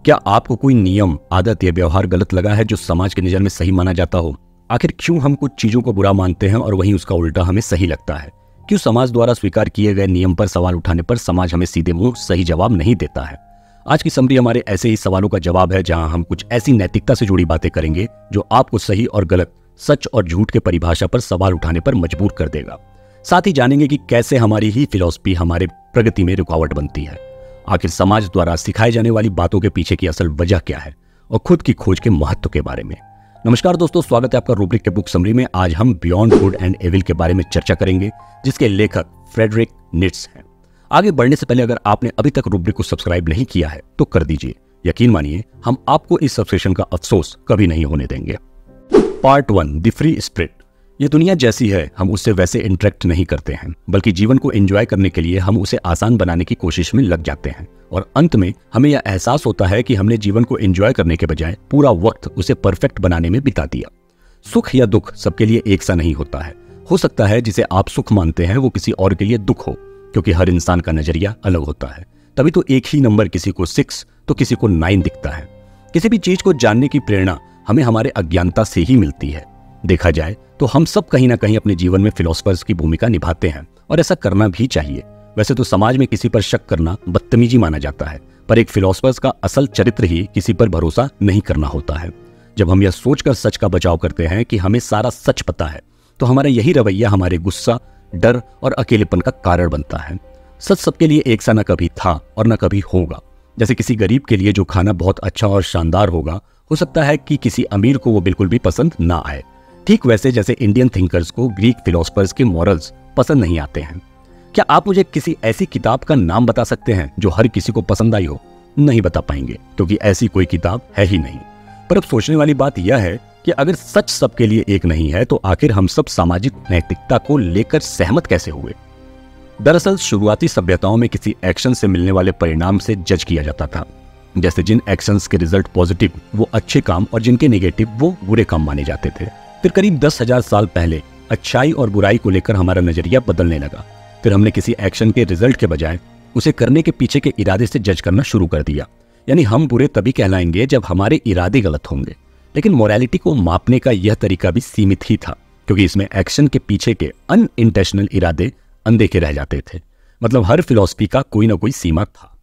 क्या आपको कोई नियम, आदत या व्यवहार गलत लगा है जो समाज की नज़र में सही माना जाता हो? आखिर क्यों हम कुछ चीज़ों को बुरा मानते हैं और वहीं उसका उल्टा हमें सही लगता है? क्यों समाज द्वारा स्वीकार किए गए नियम पर सवाल उठाने पर समाज हमें सीधे मुंह सही जवाब नहीं देता है? आज की समरी हमारे ऐसे ही सवालों का जवाब है, जहां हम कुछ ऐसी नैतिकता से जुड़ी बातें करेंगे जो आपको सही और गलत, सच और झूठ के परिभाषा पर सवाल उठाने पर मजबूर कर देगा। साथ ही जानेंगे कि कैसे हमारी ही फिलॉसफी हमारे प्रगति में रुकावट बनती है। आखिर समाज द्वारा सिखाई जाने वाली बातों के पीछे की असल वजह क्या है, और खुद की खोज के महत्व के बारे में। नमस्कार दोस्तों, स्वागत है आपका रूब्रिक के बुक समरी में। आज हम बियॉन्ड गुड एंड एविल के बारे में चर्चा करेंगे, जिसके लेखक फ्रेडरिक नीट्शे हैं। आगे बढ़ने से पहले अगर आपने अभी तक रूब्रिक को सब्सक्राइब नहीं किया है तो कर दीजिए। यकीन मानिए, हम आपको इस सब्सक्रिप्शन का अफसोस कभी नहीं होने देंगे। Part 1, the free spirit. ये दुनिया जैसी है, हम उससे वैसे इंटरेक्ट नहीं करते हैं, बल्कि जीवन को एंजॉय करने के लिए हम उसे आसान बनाने की कोशिश में लग जाते हैं। और अंत में हमें यह एहसास होता है कि हमने जीवन को एंजॉय करने के बजाय पूरा वक्त उसे परफेक्ट बनाने में बिता दिया। सुख या दुख सबके लिए एक सा नहीं होता है। हो सकता है जिसे आप सुख मानते हैं वो किसी और के लिए दुख हो, क्योंकि हर इंसान का नजरिया अलग होता है। तभी तो एक ही नंबर किसी को 6 तो किसी को 9 दिखता है। किसी भी चीज को जानने की प्रेरणा हमें हमारे अज्ञानता से ही मिलती है। देखा जाए तो हम सब कहीं ना कहीं अपने जीवन में फिलोसफर्स की भूमिका निभाते हैं, और ऐसा करना भी चाहिए। वैसे तो समाज में किसी पर शक करना बदतमीजी माना जाता है, पर एक फिलोसफर्स का असल चरित्र ही किसी पर भरोसा नहीं करना होता है। जब हम यह सोचकर सच का बचाव करते हैं कि हमें सारा सच पता है, तो हमारा यही रवैया हमारे गुस्सा, डर और अकेलेपन का कारण बनता है। सच सबके लिए एक सा न कभी था और न कभी होगा। जैसे किसी गरीब के लिए जो खाना बहुत अच्छा और शानदार होगा, हो सकता है कि किसी अमीर को वो बिल्कुल भी पसंद ना आए। ठीक वैसे जैसे इंडियन थिंकर्स को ग्रीक फिलोसफर्स के मॉरल्स पसंद नहीं आते हैं। क्या आप मुझे किसी ऐसी किताब का नाम बता सकते हैं जो हर किसी को पसंद आई हो? नहीं बता पाएंगे, क्योंकि ऐसी कोई किताब है ही नहीं। पर अब सोचने वाली बात यह है कि अगर सच सबके लिए एक नहीं है, तो आखिर हम सब सामाजिक नैतिकता को लेकर सहमत कैसे हुए? दरअसल शुरुआती सभ्यताओं में किसी एक्शन से मिलने वाले परिणाम से जज किया जाता था। जैसे जिन एक्शंस के रिजल्ट पॉजिटिव वो अच्छे काम, और जिनके नेगेटिव वो बुरे काम माने जाते थे। फिर करीब 10,000 साल पहले अच्छाई और बुराई को लेकर हमारा नजरिया बदलने लगा। फिर हमने किसी एक्शन के रिजल्ट के बजाय उसे करने के पीछे के इरादे से जज करना शुरू कर दिया। यानी हम बुरे तभी कहलाएंगे जब हमारे इरादे गलत होंगे। लेकिन मोरालिटी को मापने का यह तरीका भी सीमित ही था, क्योंकि इसमें एक्शन के पीछे के अनइंटेंशनल इरादे अनदेखे रह जाते थे। मतलब हर फिलॉसफी का कोई ना कोई सीमा था,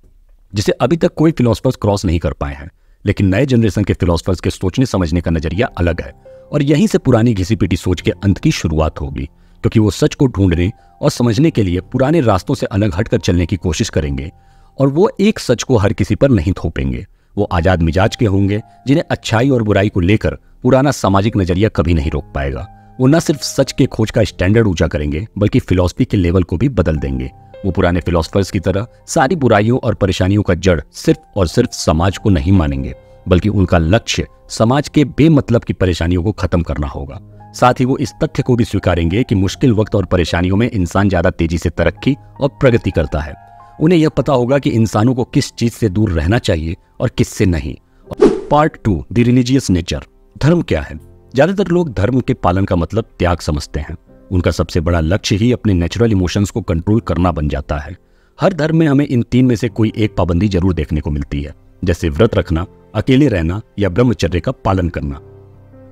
जिसे अभी तक कोई फिलोसफर्स क्रॉस नहीं कर पाए हैं। लेकिन नए जनरेशन के फिलोसफर्स के सोचने समझने का नजरिया अलग है, और यहीं से पुरानी घिसी पिटी सोच के अंत की शुरुआत होगी, क्योंकि वो सच को ढूंढने और समझने के लिए पुराने रास्तों से अलग हटकर चलने की कोशिश करेंगे। और वो एक सच को हर किसी पर नहीं थोपेंगे। वो आजाद मिजाज के होंगे, जिन्हें अच्छाई और बुराई को लेकर पुराना सामाजिक नजरिया कभी नहीं रोक पाएगा। वो न सिर्फ सच के खोज का स्टैंडर्ड ऊंचा करेंगे, बल्कि फिलॉसफी के लेवल को भी बदल देंगे। वो पुराने फिलोसफर्स की तरह सारी बुराइयों और परेशानियों का जड़ सिर्फ और सिर्फ समाज को नहीं मानेंगे, बल्कि उनका लक्ष्य समाज के बेमतलब की परेशानियों को खत्म करना होगा। साथ ही वो इस तथ्य को भी स्वीकारेंगे कि मुश्किल वक्त और परेशानियों में इंसान ज्यादा तेजी से तरक्की और प्रगति करता है। उन्हें यह पता होगा कि इंसानों को किस चीज से दूर रहना चाहिए और किससे नहीं। Part 2, the religious nature. धर्म क्या है? ज्यादातर लोग धर्म के पालन का मतलब त्याग समझते हैं। उनका सबसे बड़ा लक्ष्य ही अपने नेचुरल इमोशंस को कंट्रोल करना बन जाता है। हर धर्म में हमें इन 3 में से कोई एक पाबंदी जरूर देखने को मिलती है, जैसे व्रत रखना, अकेले रहना या ब्रह्मचर्य का पालन करना।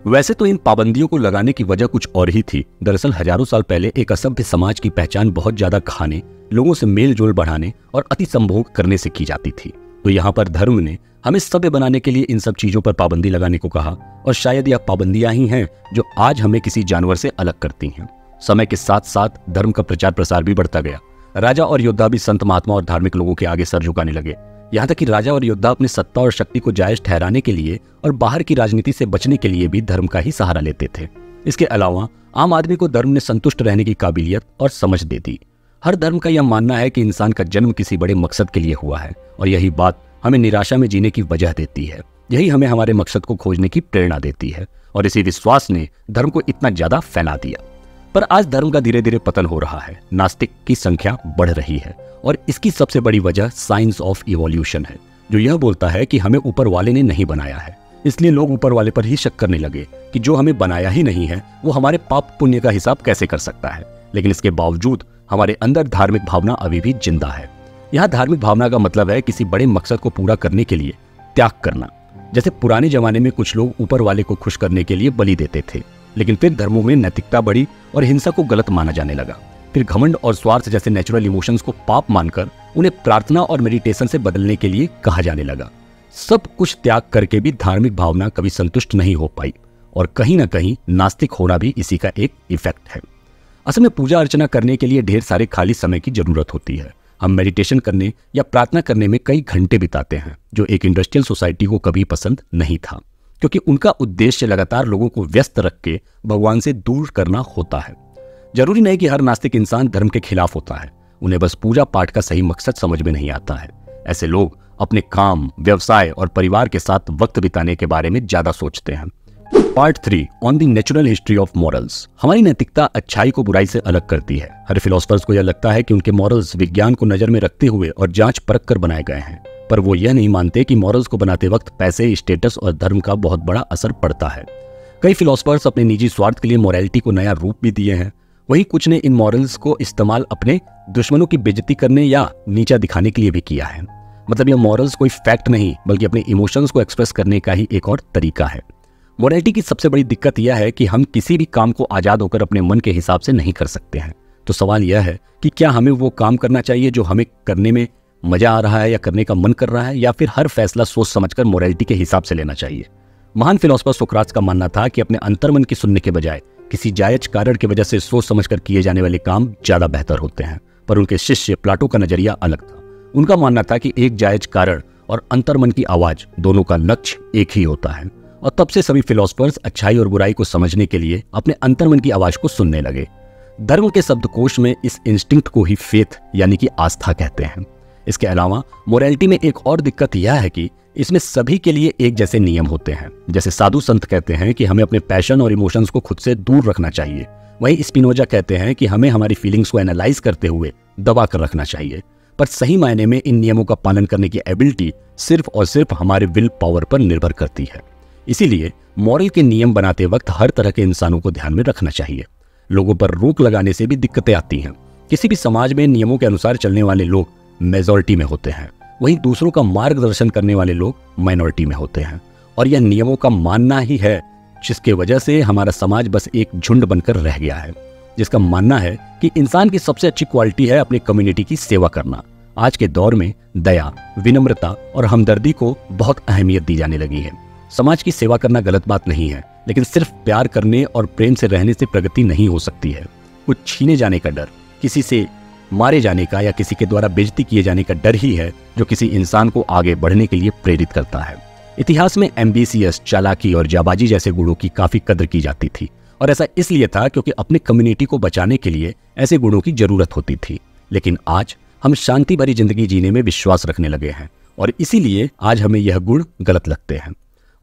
वैसे तो इन पाबंदियों को लगाने की वजह कुछ और ही थी। दरअसल हजारों साल पहले एक असभ्य समाज की पहचान बहुत ज्यादा खाने, लोगों से मेल जोल बढ़ाने और अति संभोग करने से की जाती थी। तो यहाँ पर धर्म ने हमें सभ्य बनाने के लिए इन सब चीजों पर पाबंदी लगाने को कहा, और शायद यह पाबंदियां ही हैं जो आज हमें किसी जानवर से अलग करती हैं। समय के साथ साथ धर्म का प्रचार प्रसार भी बढ़ता गया। राजा और योद्धा भी संत महात्मा और धार्मिक लोगों के आगे सर झुकाने लगे। यहाँ तक कि राजा और योद्धा अपनी सत्ता और शक्ति को जायज ठहराने के लिए और बाहर की राजनीति से बचने के लिए भी धर्म का ही सहारा लेते थे। इसके अलावा आम आदमी को धर्म ने संतुष्ट रहने की काबिलियत और समझ दे दी। हर धर्म का यह मानना है कि इंसान का जन्म किसी बड़े मकसद के लिए हुआ है, और यही बात हमें निराशा में जीने की वजह देती है। यही हमें हमारे मकसद को खोजने की प्रेरणा देती है, और इसी विश्वास ने धर्म को इतना ज्यादा फैला दिया। पर आज धर्म का धीरे धीरे पतन हो रहा है। नास्तिक की संख्या बढ़ रही है, और इसकी सबसे बड़ी वजह साइंस ऑफ इवोल्यूशन है, जो यह बोलता है कि हमें ऊपर वाले ने नहीं बनाया है। इसलिए लोग ऊपर वाले पर ही शक करने लगे कि जो हमें बनाया ही नहीं है, वो हमारे पाप पुण्य का हिसाब कैसे कर सकता है। लेकिन इसके बावजूद हमारे अंदर धार्मिक भावना अभी भी जिंदा है। यहाँ धार्मिक भावना का मतलब है किसी बड़े मकसद को पूरा करने के लिए त्याग करना। जैसे पुराने जमाने में कुछ लोग ऊपर वाले को खुश करने के लिए बलि देते थे, लेकिन फिर धर्मों में नैतिकता बढ़ी और हिंसा को गलत माना जाने लगा। फिर घमंड और स्वार्थ जैसे नेचुरल इमोशंस को पाप मानकर उन्हें प्रार्थना और मेडिटेशन से बदलने के लिए कहा जाने लगा। सब कुछ त्याग करके भी धार्मिक भावना कभी संतुष्ट नहीं हो पाई, और कहीं ना कहीं नास्तिक होना भी इसी का एक इफेक्ट है। असल में पूजा अर्चना करने के लिए ढेर सारे खाली समय की जरूरत होती है। हम मेडिटेशन करने या प्रार्थना करने में कई घंटे बिताते हैं, जो एक इंडस्ट्रियल सोसाइटी को कभी पसंद नहीं था, क्योंकि उनका उद्देश्य लगातार लोगों को व्यस्त रख के भगवान से दूर करना होता है। जरूरी नहीं कि हर नास्तिक इंसान धर्म के खिलाफ होता है, उन्हें बस पूजा पाठ का सही मकसद समझ में नहीं आता है। ऐसे लोग अपने काम, व्यवसाय और परिवार के साथ वक्त बिताने के बारे में ज्यादा सोचते हैं। Part 3 on the natural history of morals. हमारी नैतिकता अच्छाई को बुराई से अलग करती है। हर फिलोसफर्स को यह लगता है कि उनके मॉरल्स विज्ञान को नजर में रखते हुए और जांच परख कर बनाए गए हैं, पर वो यह नहीं मानते कि मॉरल्स को बनाते वक्त पैसे, स्टेटस और धर्म का बहुत बड़ा असर पड़ता है। कई फिलोसफर्स अपने निजी स्वार्थ के लिए मॉरलिटी को नया रूप भी दिए हैं। वहीं कुछ ने इन मॉरल्स को इस्तेमाल अपने दुश्मनों की बेइज्जती करने या नीचा दिखाने के लिए भी किया है। मतलब यह मॉरल्स कोई फैक्ट नहीं, बल्कि अपने इमोशंस को एक्सप्रेस करने का ही एक और तरीका है। मोरालिटी की सबसे बड़ी दिक्कत यह है कि हम किसी भी काम को आजाद होकर अपने मन के हिसाब से नहीं कर सकते हैं। तो सवाल यह है कि क्या हमें वो काम करना चाहिए जो हमें करने में मजा आ रहा है या करने का मन कर रहा है, या फिर हर फैसला सोच समझकर मोरालिटी के हिसाब से लेना चाहिए। महान फिलोसोफर सोक्राट्स का मानना था कि अपने अंतर्मन की सुनने के बजाय किसी जायज कारण की वजह से सोच समझकर किए जाने वाले काम ज्यादा बेहतर होते हैं। पर उनके शिष्य प्लाटो का नजरिया अलग था। उनका मानना था कि एक जायज कारण और अंतर्मन की आवाज, दोनों का लक्ष्य एक ही होता है। और तब से सभी फिलोसफर्स अच्छाई और बुराई को समझने के लिए अपने अंतर्मन की आवाज को सुनने लगे। धर्म के शब्दकोश में इस इंस्टिंक्ट को ही फेथ यानी कि आस्था कहते हैं। इसके अलावा मोरालिटी में एक और दिक्कत यह है कि इसमें सभी के लिए एक जैसे नियम होते हैं। जैसे साधु संत कहते हैं कि हमें अपने पैशन और इमोशंस को खुद से दूर रखना चाहिए, वहीं स्पिनोजा कहते हैं कि हमें हमारी फीलिंग्स को एनालाइज करते हुए दबा कर रखना चाहिए। पर सही मायने में इन नियमों का पालन करने की एबिलिटी सिर्फ और सिर्फ हमारे विल पावर पर निर्भर करती है। इसीलिए मॉरल के नियम बनाते वक्त हर तरह के इंसानों को ध्यान में रखना चाहिए। लोगों पर रोक लगाने से भी दिक्कतें आती हैं। किसी भी समाज में नियमों के अनुसार चलने वाले लोग मेजॉरिटी में होते हैं, वहीं दूसरों का मार्गदर्शन करने वाले लोग माइनॉरिटी में होते हैं। और यह नियमों का मानना ही है जिसके वजह से हमारा समाज बस एक झुंड बनकर रह गया है, जिसका मानना है कि इंसान की सबसे अच्छी क्वालिटी है अपनी कम्युनिटी की सेवा करना। आज के दौर में दया, विनम्रता और हमदर्दी को बहुत अहमियत दी जाने लगी है। समाज की सेवा करना गलत बात नहीं है, लेकिन सिर्फ प्यार करने और प्रेम से रहने से प्रगति नहीं हो सकती है। कुछ छीने जाने का डर, किसी से मारे जाने का या किसी के द्वारा बेइज्जती किए जाने का डर ही है जो किसी इंसान को आगे बढ़ने के लिए प्रेरित करता है। इतिहास में एम्बिशियस, चालाकी और जाबाजी जैसे गुणों की काफी कदर की जाती थी, और ऐसा इसलिए था क्योंकि अपनी कम्युनिटी को बचाने के लिए ऐसे गुणों की जरूरत होती थी। लेकिन आज हम शांति भरी जिंदगी जीने में विश्वास रखने लगे हैं, और इसीलिए आज हमें यह गुण गलत लगते हैं।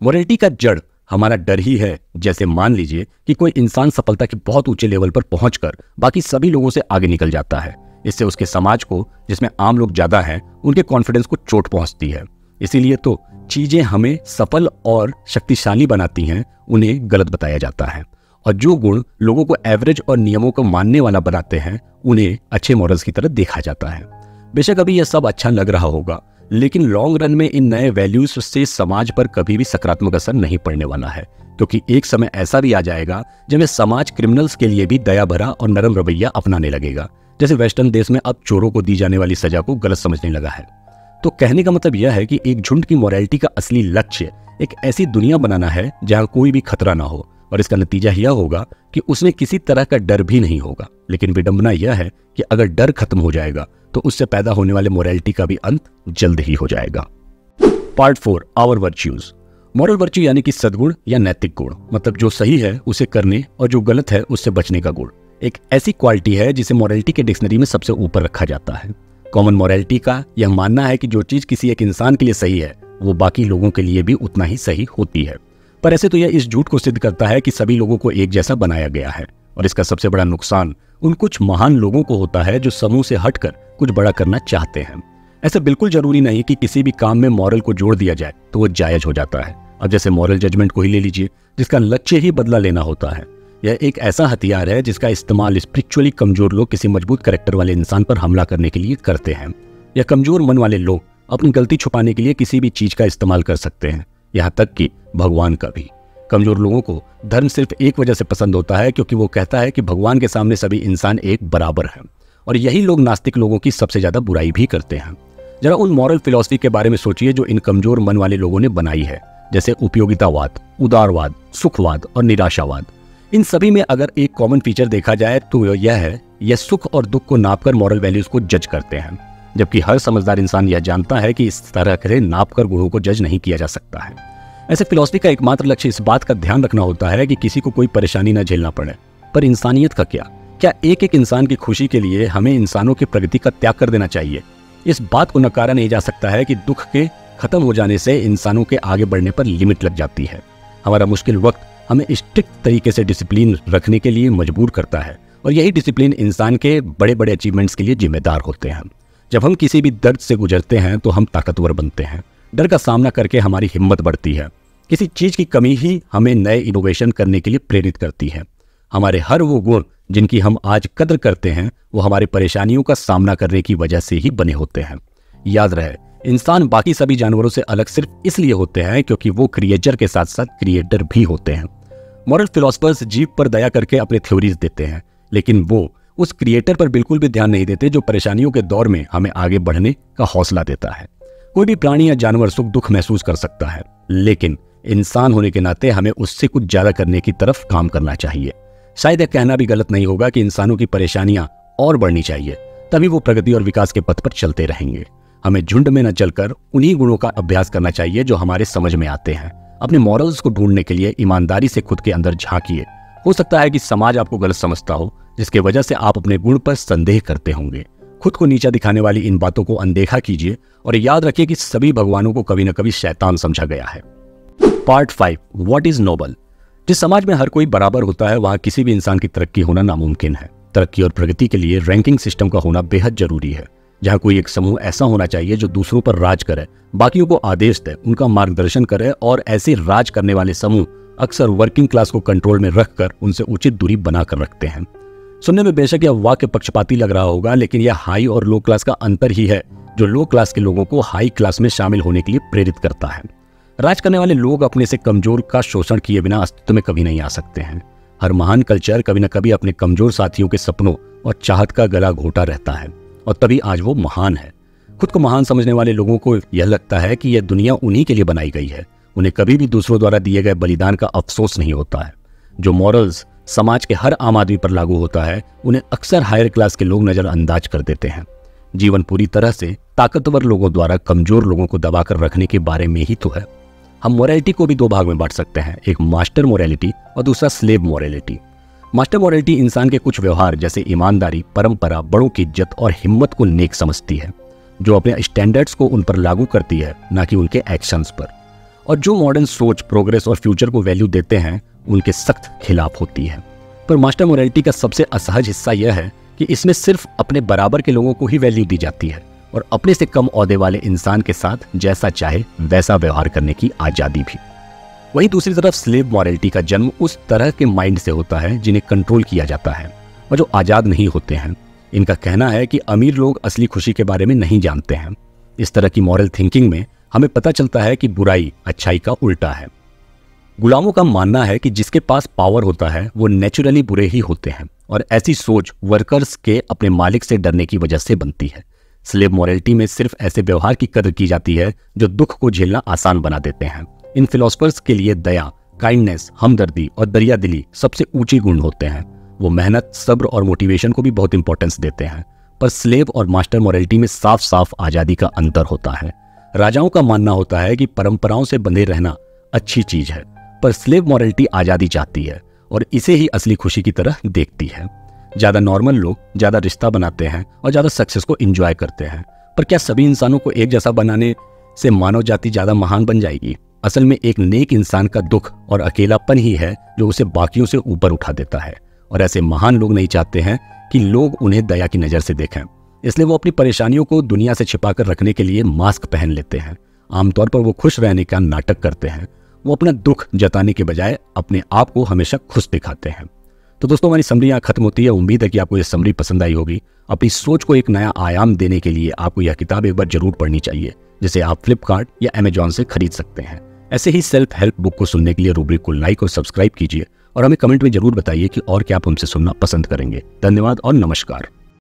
मोरालिटी का जड़ हमारा डर ही है। जैसे मान लीजिए कि कोई इंसान सफलता के बहुत ऊंचे लेवल पर पहुंचकर बाकी सभी लोगों से आगे निकल जाता है। इससे उसके समाज को, जिसमें आम लोग ज्यादा हैं, उनके कॉन्फिडेंस को चोट पहुंचती है। इसीलिए तो चीजें हमें सफल और शक्तिशाली बनाती हैं, उन्हें गलत बताया जाता है। और जो गुण लोगों को एवरेज और नियमों को मानने वाला बनाते हैं, उन्हें अच्छे मॉरल्स की तरह देखा जाता है। बेशक अभी यह सब अच्छा लग रहा होगा, लेकिन लॉन्ग रन में इन नए वैल्यूज से समाज पर कभी भी सकारात्मक असर नहीं पड़ने वाला है, क्योंकि एक समय ऐसा भी आ जाएगा जब समाज क्रिमिनल्स के लिए भी दया भरा और नरम रवैया अपनाने लगेगा। जैसे वेस्टर्न देश में अब चोरों को दी जाने वाली सजा को गलत समझने लगा है। तो कहने का मतलब यह है कि एक झुंड की मोरालिटी का असली लक्ष्य एक ऐसी दुनिया बनाना है जहां कोई भी खतरा ना हो, और इसका नतीजा यह होगा कि उसमें किसी तरह का डर भी नहीं होगा। लेकिन विडंबना यह है कि अगर डर खत्म हो जाएगा तो उससे पैदा होने वाले मोरालिटी का भी अंत जल्द ही हो जाएगा। Part 4 our virtues. Moral virtue यानी कि सद्गुण या नैतिक गुण, मतलब जो सही है उसे करने और जो गलत है उससे बचने का गुण, एक ऐसी क्वालिटी है जिसे मोरालिटी के डिक्शनरी में सबसे ऊपर रखा जाता है। कॉमन मोरालिटी का यह मानना है कि जो चीज किसी एक इंसान के लिए सही है वो बाकी लोगों के लिए भी उतना ही सही होती है। पर ऐसे तो यह इस झूठ को सिद्ध करता है कि सभी लोगों को एक जैसा बनाया गया है, और इसका सबसे बड़ा नुकसान उन कुछ महान लोगों को होता है जो समूह से हटकर कुछ बड़ा करना चाहते हैं। ऐसा बिल्कुल जरूरी नहीं कि किसी भी काम में मॉरल को जोड़ दिया जाए तो वो जायज हो जाता है। अब जैसे मॉरल जजमेंट को ही ले लीजिए, जिसका लक्ष्य ही बदला लेना होता है। यह एक ऐसा हथियार है जिसका इस्तेमाल स्पिरिचुअली कमजोर लोग किसी मजबूत कैरेक्टर वाले इंसान पर हमला करने के लिए करते हैं। यह कमजोर मन वाले लोग अपनी गलती छुपाने के लिए किसी भी चीज का इस्तेमाल कर सकते हैं, यहाँ तक कि भगवान का भी। कमजोर लोगों को धर्म सिर्फ एक वजह से पसंद होता है, क्योंकि वो कहता है कि भगवान के सामने सभी इंसान एक बराबर हैं। और यही लोग नास्तिक लोगों की सबसे ज्यादा बुराई भी करते हैं। जरा उन मॉरल फिलॉसफी के बारे में सोचिए जो इन कमजोर मन वाले लोगों ने बनाई है, जैसे उपयोगितावाद, उदारवाद, सुखवाद और निराशावाद। इन सभी में अगर एक कॉमन फीचर देखा जाए तो यह है, यह सुख और दुख को नापकर मॉरल वैल्यूज को जज करते हैं, जबकि हर समझदार इंसान यह जानता है कि इस तरह के नापकर गुणों को जज नहीं किया जा सकता है। ऐसे फिलॉसफी का एकमात्र लक्ष्य इस बात का ध्यान रखना होता है कि किसी को कोई परेशानी न झेलना पड़े। पर इंसानियत का क्या एक एक इंसान की खुशी के लिए हमें इंसानों की प्रगति का त्याग कर देना चाहिए? इस बात को नकारा नहीं जा सकता है कि दुख के खत्म हो जाने से इंसानों के आगे बढ़ने पर लिमिट लग जाती है। हमारा मुश्किल वक्त हमें स्ट्रिक्ट तरीके से डिसिप्लिन रखने के लिए मजबूर करता है, और यही डिसिप्लिन इंसान के बड़े बड़े अचीवमेंट्स के लिए जिम्मेदार होते हैं। जब हम किसी भी दर्द से गुजरते हैं तो हम ताकतवर बनते हैं। डर का सामना करके हमारी हिम्मत बढ़ती है। किसी चीज की कमी ही हमें नए इनोवेशन करने के लिए प्रेरित करती है। हमारे हर वो गुण जिनकी हम आज कदर करते हैं, वो हमारे परेशानियों का सामना करने की वजह से ही बने होते हैं। याद रहे, इंसान बाकी सभी जानवरों से अलग सिर्फ इसलिए होते हैं क्योंकि वो क्रिएचर के साथ साथ क्रिएटर भी होते हैं। मॉरल फिलोसफर्स जीव पर दया करके अपने थ्योरीज देते हैं, लेकिन वो उस क्रिएटर पर बिल्कुल भी ध्यान नहीं देते जो परेशानियों के दौर में हमें आगे बढ़ने का हौसला देता है। कोई भी प्राणी या जानवर सुख दुख महसूस कर सकता है, लेकिन इंसान होने के नाते हमें उससे कुछ ज्यादा करने की तरफ काम करना चाहिए। शायद यह कहना भी गलत नहीं होगा कि इंसानों की परेशानियां और बढ़नी चाहिए, तभी वो प्रगति और विकास के पथ पर चलते रहेंगे। हमें झुंड में न चलकर उन्हीं गुणों का अभ्यास करना चाहिए जो हमारे समझ में आते हैं। अपने मॉरल्स को ढूंढने के लिए ईमानदारी से खुद के अंदर झांकिए। हो सकता है कि समाज आपको गलत समझता हो, जिसके वजह से आप अपने गुण पर संदेह करते होंगे। खुद को नीचा दिखाने वाली इन बातों को अनदेखा कीजिए और याद रखिए कि सभी भगवानों को कभी न कभी शैतान समझा गया है। Part 5, what is noble. जिस समाज में हर कोई बराबर होता है, वहां किसी भी इंसान की तरक्की होना नामुमकिन है। तरक्की और प्रगति के लिए रैंकिंग सिस्टम का होना बेहद जरूरी है, जहां कोई एक समूह ऐसा होना चाहिए जो दूसरों पर राज करे, बाकियों को आदेश दे, उनका मार्गदर्शन करे। और ऐसे राज करने वाले समूह अक्सर वर्किंग क्लास को कंट्रोल में रखकर उनसे उचित दूरी बनाकर रखते हैं। सुनने में बेशक यह वाक्य पक्षपाती लग रहा होगा, लेकिन यह हाई और लो क्लास का अंतर ही है जो लो क्लास के लोगों को हाई क्लास में शामिल होने के लिए प्रेरित करता है। राज करने वाले लोग अपने से कमजोर का शोषण किए बिना अस्तित्व में कभी नहीं आ सकते हैं। हर महान कल्चर कभी न कभी अपने कमजोर साथियों के सपनों और चाहत का गला घोटा रहता है, और तभी आज वो महान है। खुद को महान समझने वाले लोगों को यह लगता है कि यह दुनिया उन्हीं के लिए बनाई गई है। उन्हें कभी भी दूसरों द्वारा दिए गए बलिदान का अफसोस नहीं होता है। जो मॉरल्स समाज के हर आम आदमी पर लागू होता है, उन्हें अक्सर हायर क्लास के लोग नजरअंदाज कर देते हैं। जीवन पूरी तरह से ताकतवर लोगों द्वारा कमजोर लोगों को दबाकर रखने के बारे में ही तो है। हम मोरालिटी को भी दो भाग में बांट सकते हैं, एक मास्टर मोरालिटी और दूसरा स्लेव मोरालिटी। मास्टर मोरालिटी इंसान के कुछ व्यवहार जैसे ईमानदारी, परंपरा, बड़ों की इज्जत और हिम्मत को नेक समझती है, जो अपने स्टैंडर्ड्स को उन पर लागू करती है, ना कि उनके एक्शंस पर। और जो मॉडर्न सोच, प्रोग्रेस और फ्यूचर को वैल्यू देते हैं, उनके सख्त खिलाफ होती है। पर मास्टर मोरालिटी का सबसे असहज हिस्सा यह है कि इसमें सिर्फ अपने बराबर के लोगों को ही वैल्यू दी जाती है और अपने से कम ओहदे वाले इंसान के साथ जैसा चाहे वैसा व्यवहार करने की आजादी भी। वहीं दूसरी तरफ स्लेव मॉरलिटी का जन्म उस तरह के माइंड से होता है जिन्हें कंट्रोल किया जाता है और जो आजाद नहीं होते हैं। इनका कहना है कि अमीर लोग असली खुशी के बारे में नहीं जानते हैं। इस तरह की मॉरल थिंकिंग में हमें पता चलता है कि बुराई अच्छाई का उल्टा है। गुलामों का मानना है कि जिसके पास पावर होता है वो नेचुरली बुरे ही होते हैं, और ऐसी सोच वर्कर्स के अपने मालिक से डरने की वजह से बनती है। स्लेव मॉरलिटी में सिर्फ ऐसे व्यवहार की कदर की जाती है जो दुख को झेलना आसान बना देते हैं। इन फिलोसफर्स के लिए दया, काइंडनेस, हमदर्दी और दरियादिली सबसे ऊंचे गुण होते हैं। वो मेहनत, सब्र और मोटिवेशन को भी बहुत इंपॉर्टेंस देते हैं। पर स्लेव और मास्टर मॉरलिटी में साफ साफ आजादी का अंतर होता है। राजाओं का मानना होता है कि परंपराओं से बंधे रहना अच्छी चीज है, पर स्लेव मॉरलिटी आजादी चाहती है और इसे ही असली खुशी की तरह देखती है। ज्यादा नॉर्मल लोग ज्यादा रिश्ता बनाते हैं और ज्यादा सक्सेस को एंजॉय करते हैं। पर क्या सभी इंसानों को एक जैसा बनाने से मानव जाति ज्यादा महान बन जाएगी? असल में एक नेक इंसान का दुख और अकेलापन ही है जो उसे बाकियों से ऊपर उठा देता है, और ऐसे महान लोग नहीं चाहते हैं कि लोग उन्हें दया की नजर से देखें। इसलिए वो अपनी परेशानियों को दुनिया से छिपाकर रखने के लिए मास्क पहन लेते हैं। आमतौर पर वो खुश रहने का नाटक करते हैं। वो अपना दुख जताने के बजाय अपने आप को हमेशा खुश दिखाते हैं। तो दोस्तों, हमारी समरी यहाँ खत्म होती है। उम्मीद है कि आपको यह समरी पसंद आई होगी। अपनी सोच को एक नया आयाम देने के लिए आपको यह किताब एक बार जरूर पढ़नी चाहिए। जिसे आप फ्लिपकार्ट या अमेजॉन से खरीद सकते हैं। ऐसे ही सेल्फ हेल्प बुक को सुनने के लिए रूब्रिक को लाइक और सब्सक्राइब कीजिए और हमें कमेंट में जरूर बताइए कि और क्या आप हमसे सुनना पसंद करेंगे। धन्यवाद और नमस्कार।